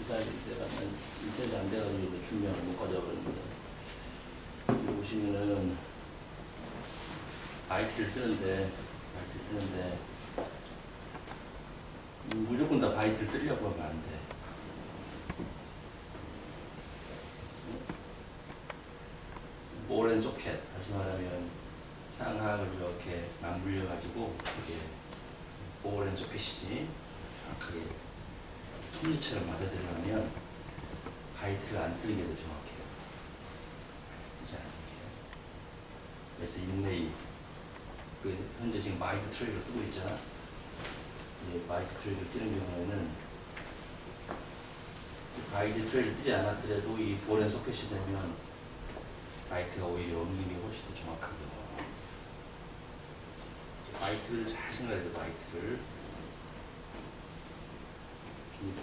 인터넷이 안 돼가지고 중요한 거 못 가져버렸는데, 여기 보시면은 바이트를 뜨는데 무조건 다 바이트를 뜨려고 하면 안 돼. 오랜 소켓, 다시 말하면 상하를 이렇게 맞물려 가지고 이게 오랜 소켓이지 정확하게 톱니처럼 맞아 들어가면 바이트를 안 뜨는 게 더 정확해요. 뜨지 않는 게. 그래서 인레이, 현재 지금 바이트 트레이를 뜨고 있잖아. 이 바이트 트레이를 뜨는 경우에는 바이트 트레이를 뜨지 않았더라도 이 오랜 소켓이 되면 바이트가 오히려 없는 게 훨씬 더 정확하게 바이트를 잘 생각해야 돼. 바이트를.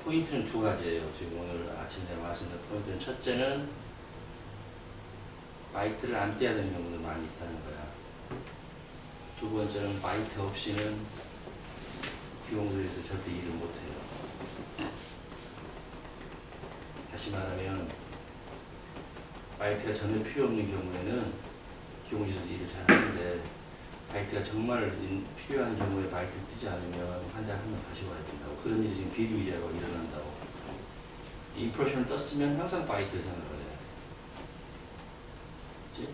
포인트는 두 가지예요. 지금 오늘 아침에 말씀드린 포인트는, 첫째는 바이트를 안 떼야 되는 경우도 많이 있다는 거야. 두 번째는 바이트 없이는 기공소에서 절대 일을 못해요. 다시 말하면 바이트가 전혀 필요 없는 경우에는 기공실에서 일을 잘 하는데, 바이트가 정말 필요한 경우에 바이트를 뜨지 않으면 환자 한 명 다시 와야 된다고. 그런 일이 지금 비일비재하고 일어난다고. 인프레션을 떴으면 항상 바이트를 생각을 해야 돼. 그치?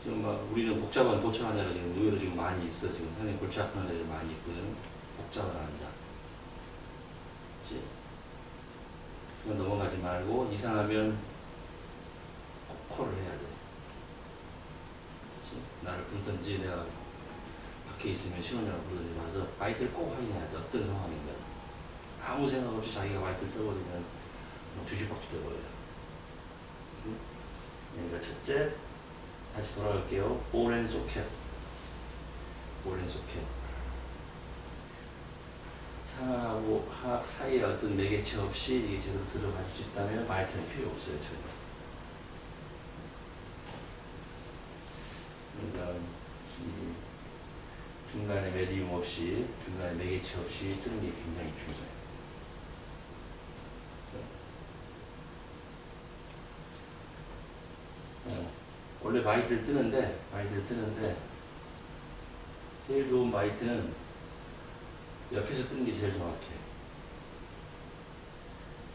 지금 막 우리는 복잡한 보충 환자가 지금 의외로 지금 많이 있어. 지금 선생님 골치 아픈 애들 많이 있거든. 복잡한 환자. 그치? 그건 넘어가지 말고, 이상하면 콜을 해야 돼. 그치? 나를 부르든지 내가 밖에 있으면 시원하고 부르든지 와서 바이트를 꼭 확인해야 돼. 어떤 상황인가. 아무 생각 없이 자기가 바이트를 떠버리면 뒤죽박죽 돼버려요. 그러니까 첫째, 다시 돌아갈게요. 오랜 소켓. 상하고 하악 사이에 어떤 매개체 없이 이게 제대로 들어갈 수 있다면 바이트는 필요 없어요. 전혀. 그러니까 이 중간에 메디움 없이, 중간에 매개체 없이 뜨는 게 굉장히 중요해요. 원래 바이트를 뜨는데 제일 좋은 바이트는 옆에서 뜨는 게 제일 정확해.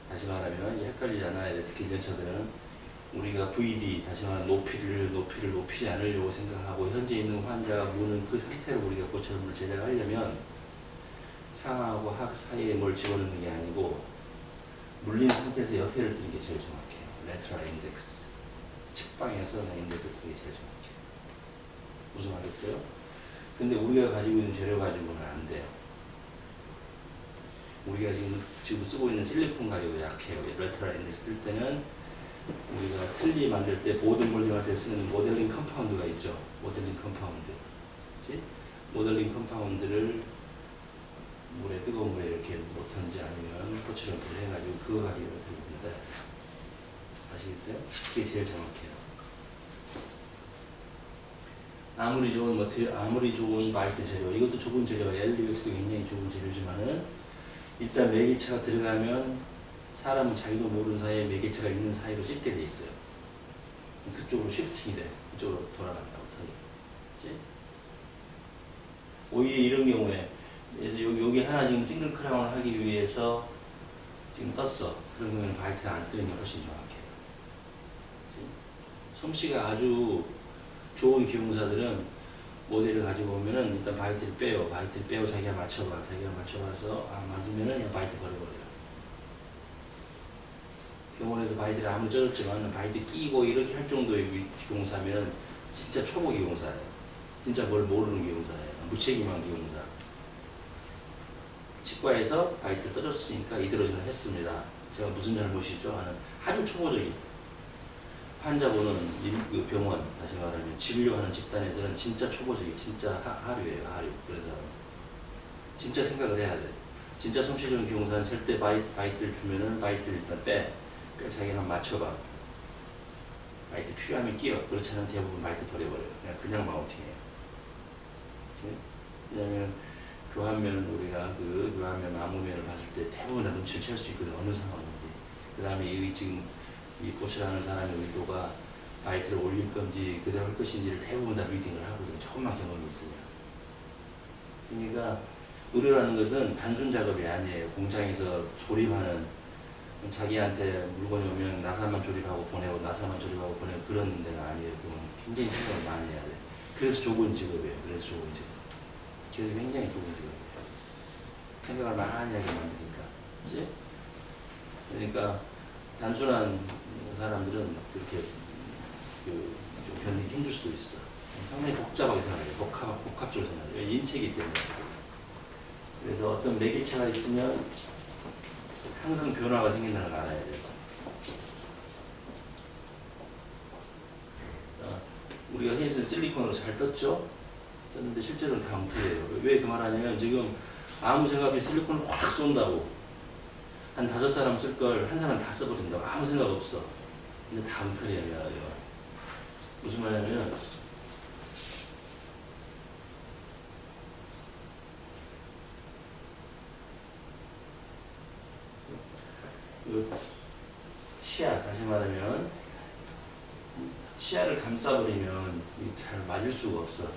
다시 말하면 헷갈리지 않아야 돼. 특히 연차들은 우리가 VD, 다시 말하면 높이를 높이지 않으려고 생각하고, 현재 있는 환자가 무는 그 상태로 우리가 고철물을 제작하려면 상하고 하악 사이에 뭘 집어넣는 게 아니고 물린 상태에서 옆에를 뜨는 게 제일 정확해요. 레트럴 인덱스, 측방에서 인덱스 뜨는 게 제일 정확해요. 무슨 말겠어요? 근데 우리가 가지고 있는 재료 가지고는 안 돼요. 우리가 지금 쓰고 있는 실리콘 가지고 약해요. 레트럴 인덱스 뜰 때는 우리가 틀니 만들 때 보든 볼링할 때 쓰는 모델링 컴파운드가 있죠. 모델링 컴파운드. 그치? 모델링 컴파운드를 뜨거운 물에 이렇게 놓던지 아니면 포치를 해가지고 그거 가지고 들립니다. 아시겠어요? 그게 제일 정확해요. 아무리 좋은 바이트 재료, 이것도 좋은 재료, LUX도 굉장히 좋은 재료지만은, 일단 매개체가 들어가면 사람은 자기도 모르는 사이에 매개체가 있는 사이로 씹게 돼 있어요. 그쪽으로 쉬프팅이 돼. 그쪽으로 돌아간다고. 그치? 오히려 이런 경우에, 그래서 여기 하나 지금 싱글 크라운을 하기 위해서 지금 떴어. 그런 경우에는 바이트가 안 뜨는 게 훨씬 정확해요. 그치? 솜씨가 아주 좋은 기용사들은 모델을 가지고 오면은 일단 바이트를 빼요. 자기가 맞춰봐서 안 맞으면은 그냥 바이트 버려버려요. 병원에서 바이트를 아무리 쪄줬지만 바이트 끼고 이렇게 할 정도의 기공사면 진짜 초보 기공사예요. 진짜 뭘 모르는 기공사예요. 무책임한 기공사. 치과에서 바이트를 떠줬으니까 이대로 저는 했습니다. 제가 무슨 잘못이죠? 하는 아주 초보적인 환자 보는 그 병원, 다시 말하면 진료하는 집단에서는 진짜 초보적인, 진짜 하류예요. 하류. 그래서 진짜 생각을 해야 돼. 진짜 솜씨 좋은 기공사는 절대 바이트를 주면은 바이트를 일단 빼. 자기가 맞춰봐. 바이트 필요하면 끼워. 그렇지 않으면 대부분 바이트 버려버려요. 그냥 마운팅해요. 왜냐면 교환면은 우리가 그 교환면 아무면을 봤을 때 대부분 다 눈치를 챌 수 있거든. 어느 상황인지. 그 다음에 이 지금 이 보시라는 사람의 의도가 바이트를 올릴 건지 그대로 할 것인지를 대부분 다 리딩을 하거든요. 조금만 경험이 있으면. 그러니까 의료라는 것은 단순 작업이 아니에요. 공장에서 조립하는 자기한테 물건이 오면 나사만 조립하고 보내고 나사만 조립하고 보내고 그런 데가 아니에요. 그건 굉장히 생각을 많이 해야 돼. 그래서 좋은 직업이에요. 그래서 좋은 직업. 그래서 굉장히 좋은 직업이에요. 생각을 많이 하게 만드니까. 그치? 그러니까 단순한 사람들은 그렇게 좀 견디기 힘들 수도 있어. 상당히 복잡하게 생각해요. 복합적으로 생각해요. 인체이기 때문에. 그래서 어떤 매개체가 있으면 항상 변화가 생긴다는 걸 알아야 돼요. 우리가 해서 실리콘으로 잘 떴죠? 떴는데 실제로는 다 엉터리예요. 왜 그 말 하냐면 지금 아무 생각 없이 실리콘을 확 쏜다고 한 5사람 쓸 걸 한 사람 다 써버린다고 아무 생각 없어. 근데 다 엉터리예요. 무슨 말이냐면 치아, 다시 말하면 치아를 감싸버리면 잘 맞을 수가 없어.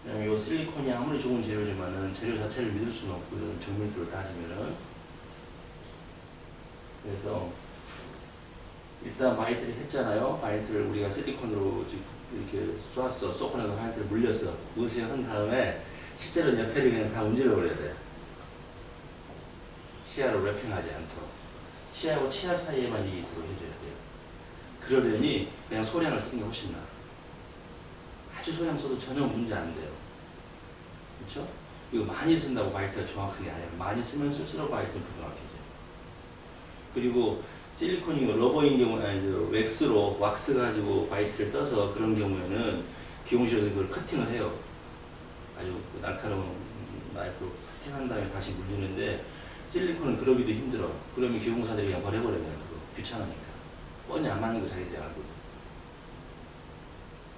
왜냐면 이 실리콘이 아무리 좋은 재료지만은 재료 자체를 믿을 수는 없거든. 정밀도를 따지면은. 그래서 일단 바이트를 했잖아요. 바이트를 우리가 실리콘으로 이렇게 쏘았어. 쏘고 나서 바이트를 물렸어. 무스에 한 다음에 실제로 옆에를 그냥 다 문질러 버려야 돼. 치아를 랩핑하지 않도록. 치아하고 치아 사이에만 이게 있도록 해줘야 돼요. 그러려니 그냥 소량을 쓰는 게 훨씬 나아. 아주 소량 써도 전혀 문제 안 돼요. 그렇죠? 이거 많이 쓴다고 바이트가 정확한 게 아니라 많이 쓰면 쓸수록 바이트는 부정확해져요. 그리고 실리콘이 러버인 경우는 아니죠. 왁스로 왁스 가지고 바이트를 떠서 그런 경우에는 기용실에서 그걸 커팅을 해요. 아주 날카로운 나이프로 커팅한 다음에 다시 물리는데 실리콘은 그러기도 힘들어. 그러면 기공사들이 그냥 버려버려요. 그거 귀찮으니까. 뻔히 안 맞는 거 자기들이 알거든.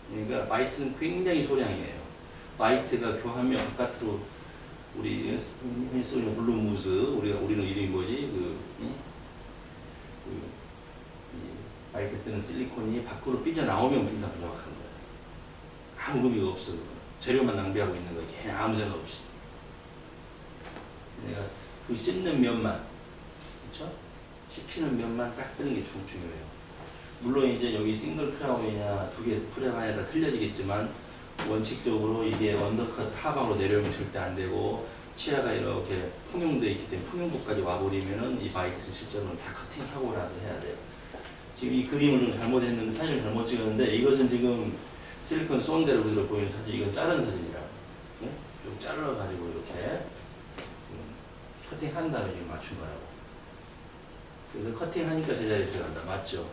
그러니까 바이트는 굉장히 소량이에요. 바이트가 교환면 바깥으로 우리 흔히 쓰는 블루무스 우리는 이름이 뭐지? 바이트 뜨는 실리콘이 밖으로 삐져나오면 일단 부정확한 거예요. 아무 의미가 없어. 재료만 낭비하고 있는 거예요. 그냥 아무 생각 없이. 내가 그 씹는 면만, 그렇죠? 씹히는 면만 딱 뜨는 게 중요해요. 물론 이제 여기 싱글 크라운이냐 2개 프레마냐 다 틀려지겠지만 원칙적으로 이게 언더컷 하방으로 내려오면 절대 안 되고 치아가 이렇게 풍용되어 있기 때문에 풍용부까지 와버리면은 이 바이트를 실제로는 다 커팅하고 나서 해야 돼요. 지금 이 그림을 좀 잘못했는데 사진을 잘못 찍었는데 이것은 지금 실리콘 쏜 대로 그대로 보이는 사진, 이건 자른 사진이라. 네? 좀 잘라가지고 이렇게 커팅한 다음에 맞춘 거라고. 그래서 커팅하니까 제자리에 들어간다. 맞죠?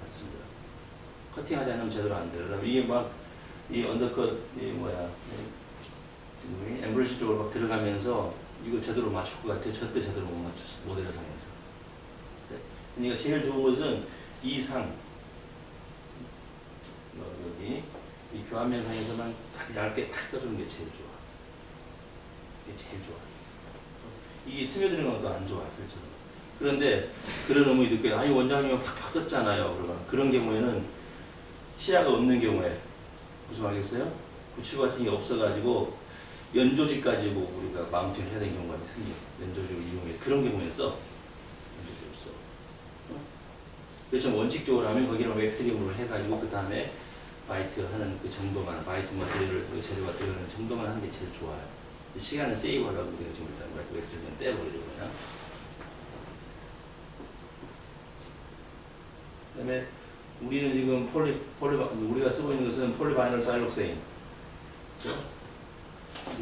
맞습니다. 커팅하지 않으면 제대로 안 돼요. 그러면 이게 막, 이 언더컷, 엠브러시 쪽으로 막 들어가면서 이거 제대로 맞출 것 같아요. 절대 제대로 못 맞췄어. 모델을 상에서. 그러니까 제일 좋은 것은 이 상, 여기, 이 교환면 상에서만 딱 얇게 탁 떠주는 게 제일 좋아. 이게 제일 좋아. 이게 스며드는 것도 안 좋아, 실제로. 그런데 그런 의문이 느껴요. 아니, 원장님은 팍팍 썼잖아요. 그런 경우에는 치아가 없는 경우에 무슨 말겠어요? 구치구 같은 게 없어가지고 연조직까지 뭐 우리가 마운팅을 해야 되는 경우가 생겨. 연조직을 이용해. 그런 경우에 써. 연조직이 없어. 그렇죠. 원칙적으로 하면 거기는 웩스링으로 해가지고 그 다음에 바이트 하는 그 정도만, 바이트 머리를 그 재료가 들어가는 정도만 하는 게 제일 좋아요. 시간을 세이브하려고 우리가 지금 일단 웩스를 좀 떼버리려고 그냥. 그 다음에 우리는 지금 우리가 쓰고 있는 것은 폴리바이널 사일록세인. 그렇죠?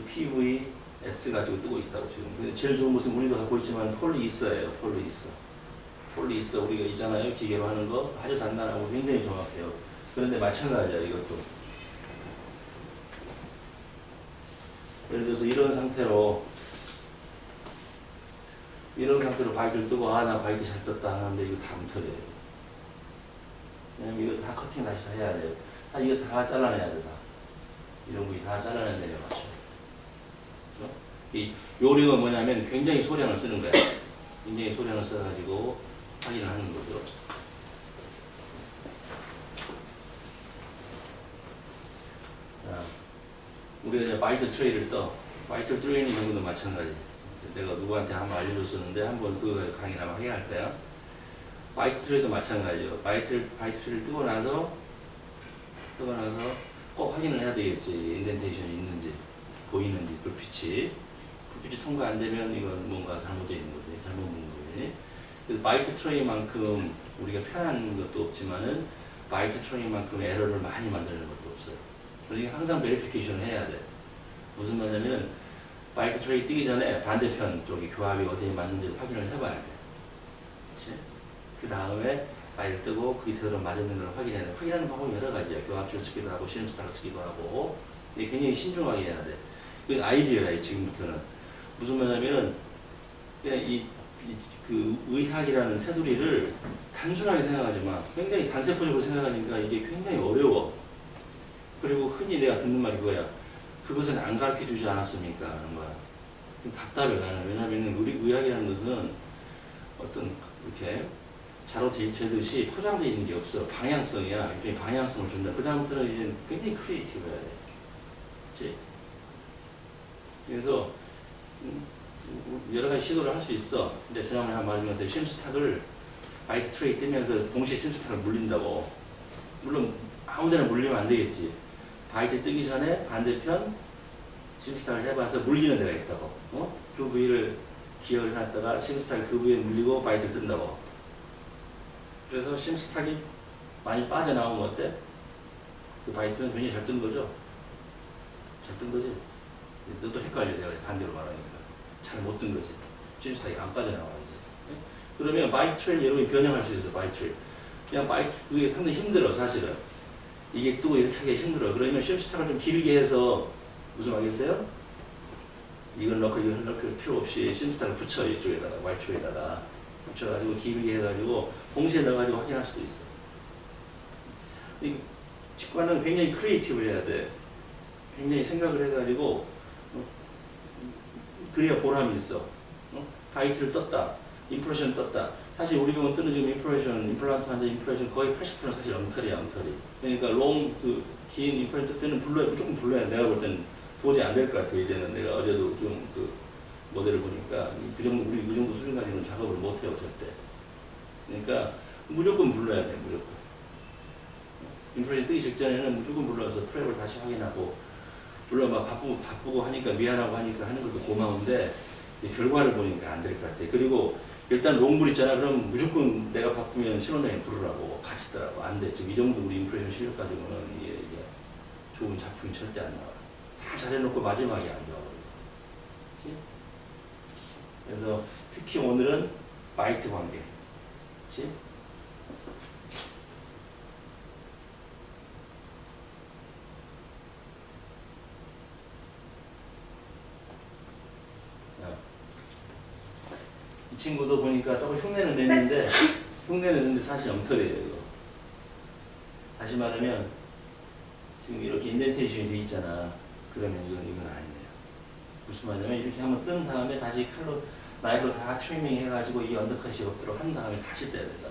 PVS 가지고 뜨고 있다고 지금. 근데 제일 좋은 것은 우리도 갖고 있지만 폴리이서예요. 폴리이서 우리가 있잖아요. 기계로 하는 거 아주 단단하고 굉장히 정확해요. 그런데 마찬가지야 이것도. 예를 들어서 이런 상태로 바이트를 뜨고 나 바이트 잘 떴다 하는데 이거 다 뭉터려요. 왜냐면 이거 다 커팅 다시 다 해야 돼요. 이거 다 잘라내야 돼. 다. 이런 부위 다 잘라내야 돼요. 맞죠? 이 요령은 뭐냐면 굉장히 소량을 쓰는 거야. 굉장히 소량을 써가지고 확인을 하는 거죠. 자, 우리가 이제 바이트 트레이를 떠. 바이트 트레이는 경우도 마찬가지. 내가 누구한테 한번 알려줬었는데 한번 그 강의를 한번 하게 할 거야. 바이트 트레이도 마찬가지죠. 바이트 트레이를 뜨고 나서 꼭 확인을 해야 되겠지. 인덴테이션이 있는지, 보이는지, 불빛이 통과 안 되면 이건 뭔가 잘못되어 있는 거지. 잘못 본 거지. 그래서 바이트 트레이만큼 우리가 편한 것도 없지만은 바이트 트레이만큼 에러를 많이 만드는 것도 없어요. 그러니까 항상 베리피케이션을 해야 돼. 무슨 말이냐면 바이트 트레이 뜨기 전에 반대편 쪽이 교합이 어디에 맞는지 확인을 해봐야 돼. 그렇지? 그 다음에 바이트 뜨고 그게 제대로 맞았는 걸 확인해야 돼. 확인하는 방법이 여러 가지야. 교합줄 쓰기도 하고 시름스타를 쓰기도 하고. 이게 굉장히 신중하게 해야 돼. 그 아이디어야 지금부터는. 무슨 말이냐면은 그냥 그 의학이라는 테두리를 단순하게 생각하지 마. 굉장히 단세포적으로 생각하니까 이게 굉장히 어려워. 그리고 흔히 내가 듣는 말이 그거야. 그것은 안 가르쳐 주지 않았습니까? 하는 거야. 답답해 나는. 왜냐하면 우리 의학이라는 것은 어떤 이렇게 자로 되듯이 포장되어 있는 게 없어. 방향성이야. 일종의 방향성을 준다. 그 다음부터는 이제 굉장히 크리에이티브해야 돼. 그치? 그래서 여러 가지 시도를 할 수 있어. 근데 지난번에 한 말씀드린 심스탁을 바이트 트레이 뜨면서 동시에 심스탁을 물린다고. 물론 아무데나 물리면 안 되겠지. 바이트 뜨기 전에 반대편 심스탁을 해봐서 물리는 데가 있다고. 그 부위를 기억을 해놨다가 심스탁이 그 부위에 물리고 바이트를 뜬다고. 그래서 심스탁이 많이 빠져나오면 어때? 그 바이트는 굉장히 잘 뜬 거죠? 잘 뜬 거지? 너도 헷갈려. 내가 반대로 말하니까. 잘 못 뜬 거지. 심스탁이 안 빠져나와야지. 그러면 바이트를 여러분이 변형할 수 있어. 바이트를. 그냥 바이트, 그게 상당히 힘들어 사실은. 이게 또 이렇게 하기 힘들어. 그러면 심스탁을 좀 길게 해서 무슨 말이겠어요? 이걸 넣고 이걸 넣을 필요 없이 심스탁을 붙여. 이쪽에다가 와이트에다가 붙여가지고 길게 해가지고 동시에 넣어가지고 확인할 수도 있어. 이 치과는 굉장히 크리에이티브 해야 돼. 굉장히 생각을 해가지고 그래야 보람이 있어. 바이트를 떴다. 임플레이션 떴다. 사실 우리 병원 뜨는 지금 임플란트 환자 임플레이션 거의 80%는 사실 엉터리야, 엉터리. 그러니까 긴 임플란트 때는 무조건 불러야 돼. 내가 볼 때는 도저히 안 될 것 같아. 이제는 내가 어제도 좀 그 모델을 보니까 우리 그 정도 수준 가지고는 작업을 못 해요, 절대. 그러니까 무조건 불러야 돼, 무조건. 임플레이션 뜨기 직전에는 무조건 불러서 프랩을 다시 확인하고, 물론 막 바쁘고 하니까 미안하고 하니까 하는 것도 고마운데 결과를 보니까 안 될 것 같아. 그리고 일단 롱불 있잖아. 그럼 무조건 내가 바쁘면 신혼여행 부르라고 같이 더라고. 안 돼. 지금 이 정도 우리 임프레션 실력 가지고는 이게 좋은 작품이 절대 안 나와. 다 잘해놓고 마지막에 안 나와. 그치? 그래서 특히 오늘은 바이트 관계. 그치? 이 친구도 보니까 조금 흉내는 냈는데 사실 엉터리예요, 이거. 다시 말하면 지금 이렇게 인덴테이션이 돼 있잖아. 그러면 이건 아니에요. 무슨 말이냐면 이렇게 한번 뜬 다음에 다시 칼로 나이로 다 트리밍 해가지고 이 언더컷이 없도록 한 다음에 다시 떼야 된다.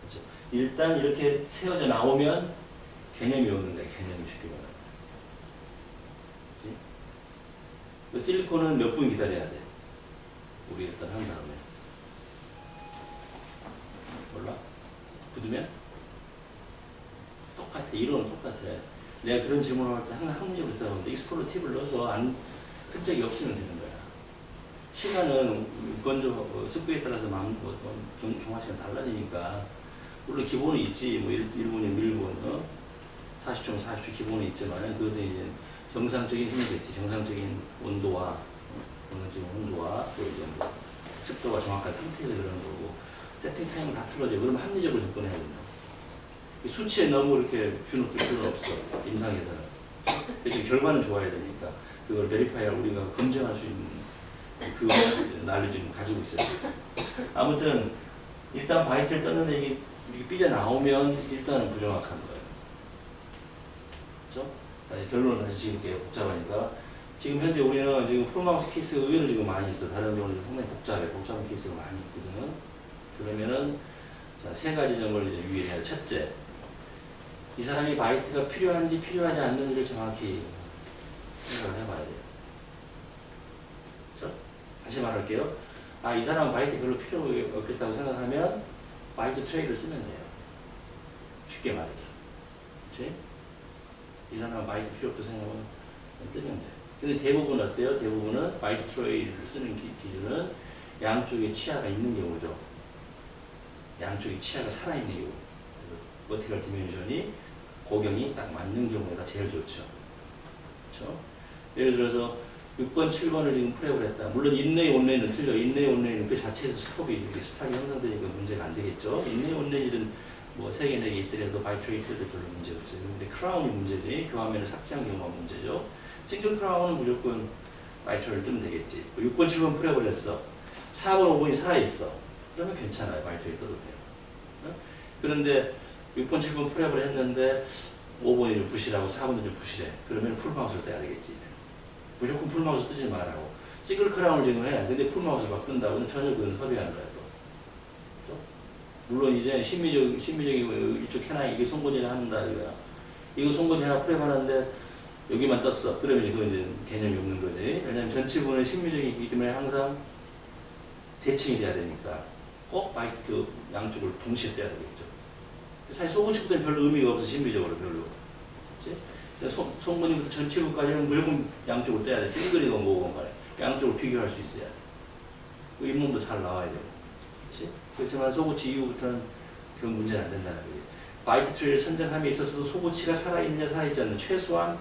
그렇죠? 일단 이렇게 세워져 나오면 개념이 오는 거야. 개념이 쉽게 말하면. 그렇지? 실리콘은 몇 분 기다려야 돼. 우리 일단 한 다음에 몰라? 굳으면? 똑같아. 이론은 똑같아. 내가 그런 질문을 할 때 항상 한 문제로 했다 보는데 익스플로러 팁을 넣어서 흔적이 없으면 되는 거야. 시간은 건조 습도에 따라서 경화 시간 달라지니까 물론 기본이 있지. 뭐 1분이면 1분 40초면 40초 기본이 있지만 그것은 이제 정상적인 휴미디티, 정상적인 온도와 또 이제 뭐 습도가 정확한 상태에서 그러는 거고 세팅 타임은 다 틀어져. 그러면 합리적으로 접근해야 된다. 수치에 너무 이렇게 주눅 들 필요는 없어. 임상에서는. 지금 결과는 좋아야 되니까 그걸 베리파이할 우리가 검증할 수 있는 그 난리를 가지고 있어요. 아무튼 일단 바이트를 떴는데 이게 삐져나오면 일단은 부정확한 거예요. 그렇죠? 결론을 다시 지을게요. 복잡하니까 지금 현재 우리는 지금 풀마우스 케이스가 의외로 지금 많이 있어. 다른 경우는 상당히 복잡한 케이스가 많이 있거든. 그러면은 자, 세 가지 점을 이제 유의해야 돼. 첫째, 이 사람이 바이트가 필요한지 필요하지 않는지를 정확히 생각을 해봐야 돼요. 그렇죠? 다시 말할게요. 아, 이 사람은 바이트 별로 필요 없겠다고 생각하면 바이트 트레이를 쓰면 돼요. 쉽게 말해서. 그치? 이 사람은 바이트 필요 없다고 생각하면 뜨면 돼요. 근데 대부분 어때요? 대부분은 바이트 트레이를 쓰는 기준은 양쪽에 치아가 있는 경우죠. 양쪽에 치아가 살아있는 경우. 그래서 버티컬 디멘션이 고경이 딱 맞는 경우가 제일 좋죠. 그렇죠? 예를 들어서 6번, 7번을 지금 프레업을 했다. 물론 인레이, 온레이는 틀려. 인레이, 온레이는 그 자체에서 스탑이 형성되니까 문제가 안 되겠죠. 인레이, 온레이는 뭐 3개, 4개 있더라도 바이트레이트도 별로 문제가 없어요. 근데 크라운이 문제지. 교환면을 삭제한 경우가 문제죠. 싱글 크라운은 무조건 바이트를 뜨면 되겠지. 6번, 7번 프레업을 했어. 4번, 5번이 살아있어. 그러면 괜찮아요. 바이트레이 떠도 돼요. 그런데 6번, 7번 프레업을 했는데 5번이 좀 부실하고 4번도 좀 부실해. 그러면 풀마우스를 떼야 되겠지. 무조건 풀마우스 뜨지 말라고. 싱글 크라운을 지금 해. 근데 풀마우스 막 뜬다고 전혀 그건 섭외하는 거야 또. 그렇죠? 물론 이제 심미적인 이쪽 캐나 이게 송곳니를 한다 이거야. 이거 송곳니 하나 프레업하는데 여기만 떴어. 그러면 이거 이제 개념이 없는 거지. 왜냐면 전치부는 심미적이기 때문에 항상 대칭이 돼야 되니까 꼭 바이트 그 양쪽을 동시에 떼야 되겠죠. 사실 속은치부터는 별로 의미가 없어. 심미적으로 별로. 그렇지? 송곳니부터 전치부까지는 무조건 양쪽을 떼야 돼. 싱글이건 뭐건 간에 양쪽을 비교할 수 있어야 돼. 그 잇몸도 잘 나와야 되고. 그렇지? 그렇지만 속우치 이후부터는 그런 문제는 안 된다는 거예요. 바이트 트레이를 선정함에 있어서도 속우치가 살아있느냐 살아있지 않느냐 최소한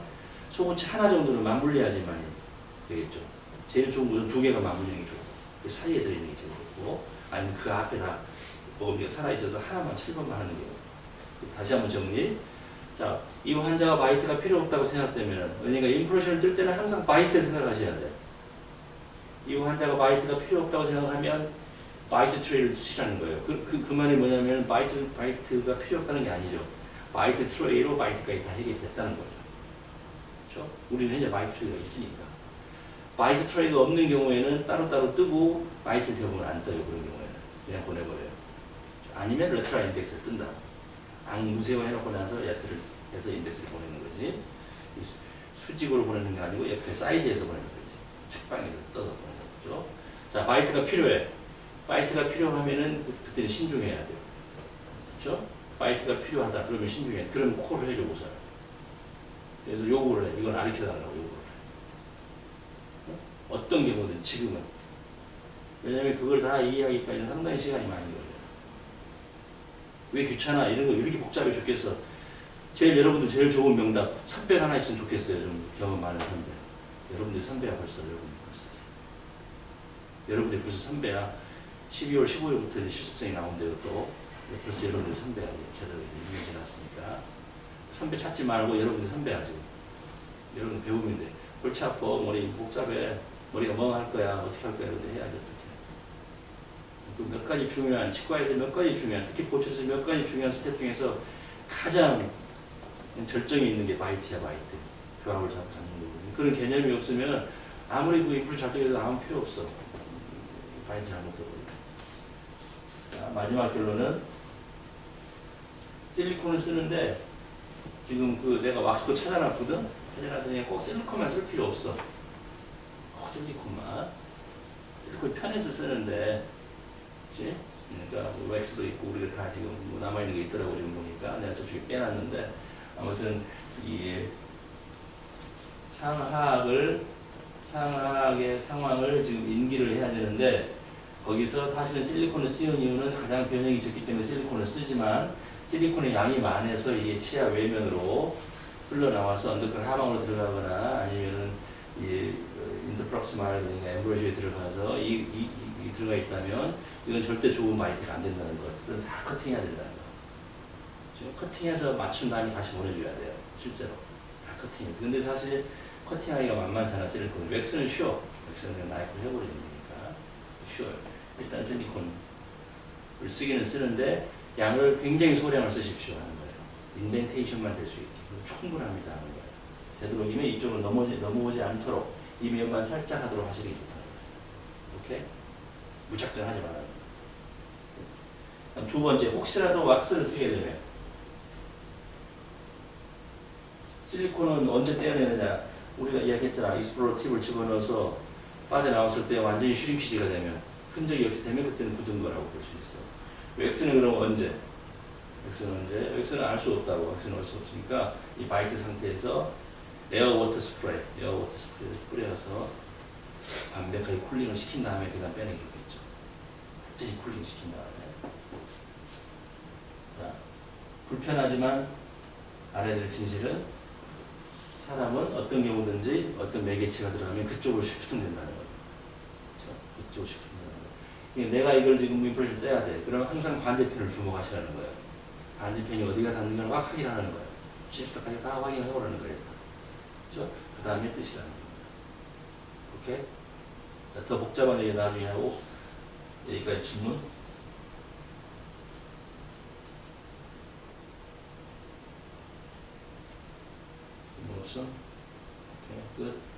속우치 하나 정도는 맞물려야지만 되겠죠. 제일 좋은 것은 2개가 맞물리는 게 좋고 그 사이에 들어있는 게 제일 좋고 아니면 그 앞에다 보험기가 살아있어서 하나만 7번만 하는 경우. 다시 한번 정리. 자, 이 환자가 바이트가 필요 없다고 생각되면, 그러니까 인프레션을 뜰 때는 항상 바이트를 생각하셔야 돼. 이 환자가 바이트가 필요 없다고 생각하면 바이트 트레이를 쓰시라는 거예요. 그 말이 뭐냐면 바이트가 필요 없다는 게 아니죠. 바이트 트레이로 바이트까지 다 해결됐다는 거죠. 그렇죠? 우리는 현재 바이트 트레이가 있으니까. 바이트 트레이가 없는 경우에는 따로따로 뜨고 바이트 대부분 안 떠요. 그런 경우에는 그냥 보내버려요. 아니면 레트럴 인덱스를 뜬다. 무세화 해놓고 나서 옆에를 해서 인덱스를 보내는 거지. 수직으로 보내는 게 아니고 옆에 사이드에서 보내는 거지. 측방에서 떠서 보내는 거죠. 자, 바이트가 필요해. 바이트가 필요하면은 그때는 신중해야 돼요. 그렇죠? 바이트가 필요하다. 그러면 신중해. 그러면 콜을 해줘 우선. 그래서 요구를 해. 이건 가르쳐달라고 요구를 해. 어떤 경우든 지금은. 왜냐면 그걸 다 이해하기까지는 상당히 시간이 많이 걸려요. 왜 귀찮아? 이런 거 이렇게 복잡해 죽겠어. 여러분들 제일 좋은 명답. 선배 하나 있으면 좋겠어요. 좀 경험 많은 선배. 여러분들 선배야 벌써. 여러분들 벌써 선배야. 12월 15일부터 실습생이 나온대요 또. 벌써 여러분들 선배야. 제대로 유명 지났으니까. 선배 찾지 말고 여러분들 선배야 지금. 여러분들 배우면 돼. 골치 아파. 머리 복잡해. 머리가 멍할 거야. 어떻게 할 거야. 근데 해야지 어떻게. 그 몇 가지 중요한, 치과에서 몇 가지 중요한, 특히 고쳐서 몇 가지 중요한 스텝 중에서 가장 절정에 있는 게 바이트야, 바이트. 교합을 잡는 거거든요. 그런 개념이 없으면 아무리 그 인프를 작동해도 아무 필요 없어. 바이트 잘못되고. 자, 마지막 결론은 실리콘을 쓰는데 지금 그 내가 왁스도 찾아놨거든? 찾아놔서 그냥 꼭 실리콘만 쓸 필요 없어. 꼭 실리콘만. 실리콘이 편해서 쓰는데 그러니까 뭐 왁스도 있고 우리가 다 지금 뭐 남아있는 게 있더라고 지금 보니까 내가 저쪽에 빼놨는데 아무튼 이 상하악의 상황을 지금 인기를 해야 되는데 거기서 사실은 실리콘을 쓰는 이유는 가장 변형이 적기 때문에 실리콘을 쓰지만 실리콘의 양이 많아서 이게 치아 외면으로 흘러나와서 언더컬 하방으로 들어가거나 아니면은 이 인터프록시말 엠브로시에 들어가서 들어가 있다면 이건 절대 좋은 바이트가 안 된다는 것. 그건 다 커팅해야 된다는 거. 지금 커팅해서 맞춘 다음에 다시 보내줘야 돼요. 실제로 다 커팅해서. 근데 사실 커팅하기가 만만치 않아 실리콘. 왁스는 쉬워. 왁스는 그냥 나이프로 해버리는 거니까 쉬워요. 일단 실리콘을 쓰기는 쓰는데 양을 굉장히 소량을 쓰십시오 하는 거예요. 인덴테이션만 될 수 있게 충분합니다 하는 거예요. 되도록이면 이쪽으로 넘어오지 않도록 이 면만 살짝 하도록 하시는 게 좋다는 거예요. 오케이? 무작정 하지 말아요. 두 번째, 혹시라도 왁스를 쓰게 되면 실리콘은 언제 떼어내느냐? 우리가 이야기했잖아. 익스플로러 팁을 집어넣어서 빠져나왔을 때 완전히 슈링키지가 되면 흔적이 없이 되면 그때는 굳은 거라고 볼 수 있어. 왁스는 그럼 언제? 왁스는 알 수 없다고. 왁스는 알 수 없으니까 이 바이트 상태에서 에어 워터 스프레이를 뿌려서 완벽하게 쿨링을 시킨 다음에 그 다음 빼내겠죠. 완전히 쿨링 시킨 다음에. 자, 불편하지만 알아야 될 진실은 사람은 어떤 경우든지 어떤 매개체가 들어가면 그쪽으로 쉬프팅 된다는 거예요. 그렇죠? 이쪽으로 쉬프팅 된다는 거예요. 내가 이걸 지금 인프레션을 떼야 돼. 그럼 항상 반대편을 주목하시라는 거예요. 반대편이 어디가 닿는 걸 확 확인하는 거예요. 시프트까지 다 확인해 보라는 거예요. 그렇죠? 그 다음에 뜨시라는 겁니다. 오케이? 자, 더 복잡한 얘기 나중에 하고 여기까지 질문. 질문 없어? 오케이, 끝.